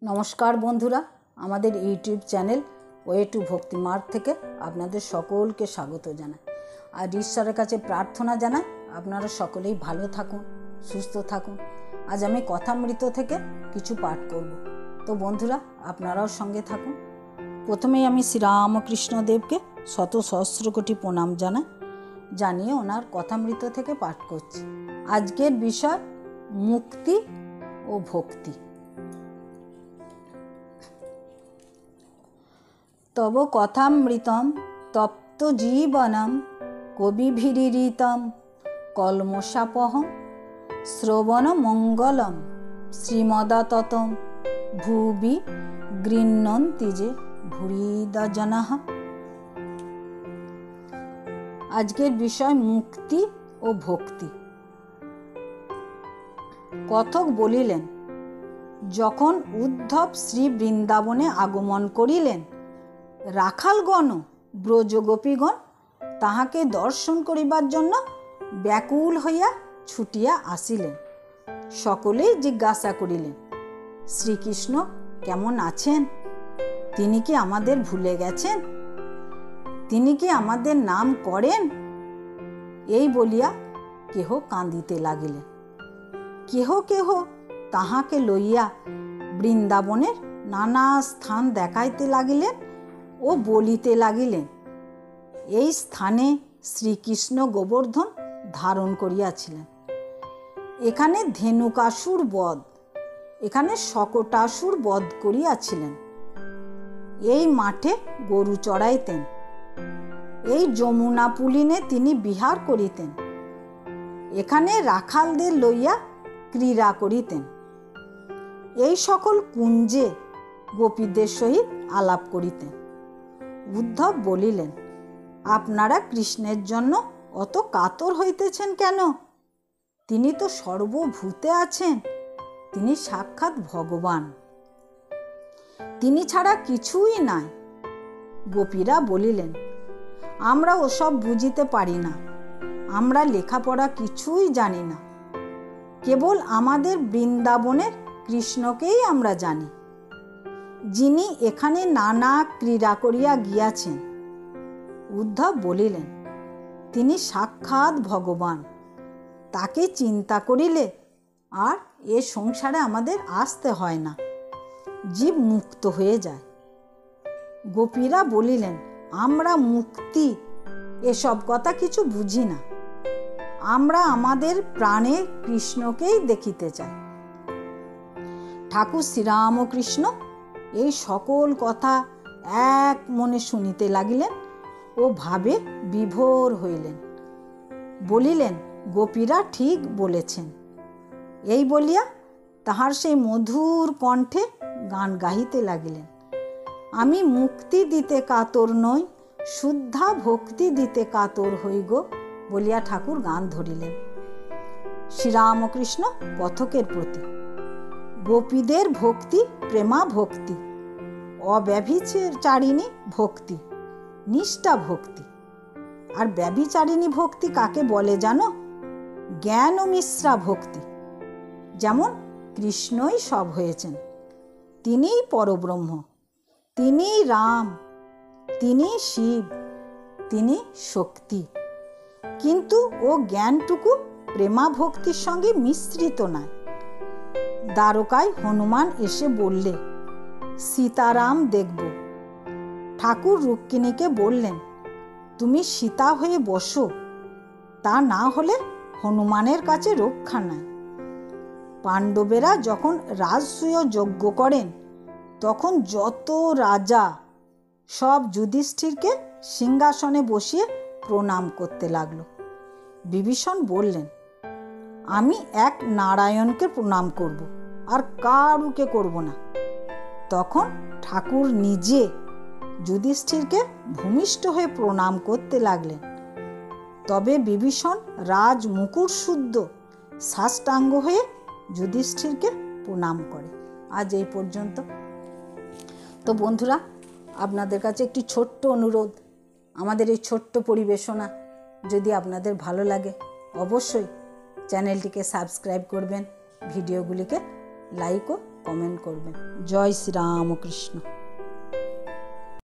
নমস্কার বন্ধুরা, আমাদের ইউটিউব চ্যানেল ওয়ে টু ভক্তি মার্গ থেকে আপনাদের সকলকে স্বাগত জানাই। আর ঈশ্বরের কাছে প্রার্থনা জানাই আপনারা সকলেই ভালো থাকুন, সুস্থ থাকুন। আজ আমি কথামৃত থেকে কিছু পাঠ করব, তো বন্ধুরা আপনারাও সঙ্গে থাকুন। প্রথমেই আমি শ্রীরামকৃষ্ণদেবকে শত সহস্র কোটি প্রণাম জানিয়ে ওনার কথামৃত থেকে পাঠ করছি। আজকের বিষয় মুক্তি ও ভক্তি। তব কথামৃতম তপ্ত জীবনম কবিভিরিতম কলমশাপহম শ্রবণ মঙ্গলম শ্রীমদাততম ভুবি গৃহ্ণন্তি যে ভুরিদা জনাঃ। আজকের বিষয় মুক্তি ও ভক্তি। কথক বলিলেন, যখন উদ্ধব শ্রী বৃন্দাবনে আগমন করিলেন, রাখালগণ ব্রজগোপীগণ তাহাকে দর্শন করিবার জন্য ব্যাকুল হইয়া ছুটিয়া আসিলেন। সকলেই জিজ্ঞাসা করিলেন, শ্রীকৃষ্ণ কেমন আছেন? তিনি কি আমাদের ভুলে গেছেন? তিনি কি আমাদের নাম করেন? এই বলিয়া কেহ কাঁদিতে লাগিলেন। কেহ কেহ তাহাকে লইয়া বৃন্দাবনের নানা স্থান দেখাইতে লাগিলেন ও বলিতে লাগিলেন, এই স্থানে শ্রীকৃষ্ণ গোবর্ধন ধারণ করিয়াছিলেন, এখানে ধেনুকাসুর বধ, এখানে শকটাসুর বধ করিয়াছিলেন, এই মাঠে গরু চড়াইতেন, এই যমুনা পুলিনে তিনি বিহার করিতেন, এখানে রাখালদের লইয়া ক্রীড়া করিতেন, এই সকল কুঞ্জে গোপীদের সহিত আলাপ করিতেন। উদ্ধব বলিলেন, আপনারা কৃষ্ণের জন্য অত কাতর হইতেছেন কেন? তিনি তো সর্বভূতে আছেন, তিনি সাক্ষাৎ ভগবান, তিনি ছাড়া কিছুই নাই। গোপীরা বলিলেন, আমরা ওসব বুঝিতে পারি না, আমরা লেখাপড়া কিছুই জানি না, কেবল আমাদের বৃন্দাবনের কৃষ্ণকেই আমরা জানি, যিনি এখানে নানা ক্রীড়া করিয়া গিয়াছেন। উদ্ধব বলিলেন, তিনি সাক্ষাৎ ভগবান, তাকে চিন্তা করিলে আর এ সংসারে আমাদের আসতে হয় না, জীব মুক্ত হয়ে যায়। গোপীরা বলিলেন, আমরা মুক্তি এসব কথা কিছু বুঝি না, আমরা আমাদের প্রাণে কৃষ্ণকেই দেখিতে চাই। ঠাকুর শ্রীরামকৃষ্ণ এই সকল কথা এক মনে শুনিতে লাগিলেন ও ভাবে বিভোর হইলেন। বলিলেন, গোপীরা ঠিক বলেছেন। এই বলিয়া তাহার সেই মধুর কণ্ঠে গান গাহিতে লাগিলেন। আমি মুক্তি দিতে কাতর নই, শুদ্ধা ভক্তি দিতে কাতর হই গো, বলিয়া ঠাকুর গান ধরিলেন। শ্রীরামকৃষ্ণ কথকের প্রতি। গোপীদের ভক্তি প্রেমা ভক্তি, অব্যভিচারিণী ভক্তি, নিষ্ঠা ভক্তি। আর ব্যভিচারিণী ভক্তি কাকে বলে জানো? জ্ঞান ও মিশ্রা ভক্তি। যেমন কৃষ্ণই সব হয়েছেন, তিনিই পরব্রহ্ম, তিনিই রাম, তিনি শিব, তিনি শক্তি, কিন্তু ও জ্ঞানটুকু প্রেমা ভক্তির সঙ্গে মিশ্রিত নয়। দ্বারকায় হনুমান এসে বললে, সীতারাম দেখব। ঠাকুর রুক্মিণীকে বললেন, তুমি সীতা হয়ে বসো, তা না হলে হনুমানের কাছে রক্ষা নাই। পাণ্ডবেরা যখন রাজসূয় যজ্ঞ করেন, তখন যত রাজা সব যুধিষ্ঠিরকে সিংহাসনে বসিয়ে প্রণাম করতে লাগলো। বিভীষণ বললেন, আমি এক নারায়ণকে প্রণাম করব, আর কারুকে করব না। তখন ঠাকুর নিজে যুধিষ্ঠিরকে ভূমিষ্ঠ হয়ে প্রণাম করতে লাগলেন। তবে বিভীষণ রাজ মুকুট শুদ্ধ সাষ্টাঙ্গ হয়ে যুধিষ্ঠিরকে প্রণাম করে। আজ এই পর্যন্ত। তো বন্ধুরা, আপনাদের কাছে একটি ছোট্ট অনুরোধ, আমাদের এই ছোট্ট পরিবেশনা যদি আপনাদের ভালো লাগে, অবশ্যই চ্যানেলটিকে সাবস্ক্রাইব করবেন, ভিডিওগুলিকে লাইক ও কমেন্ট করবেন। জয় শ্রী রামকৃষ্ণ।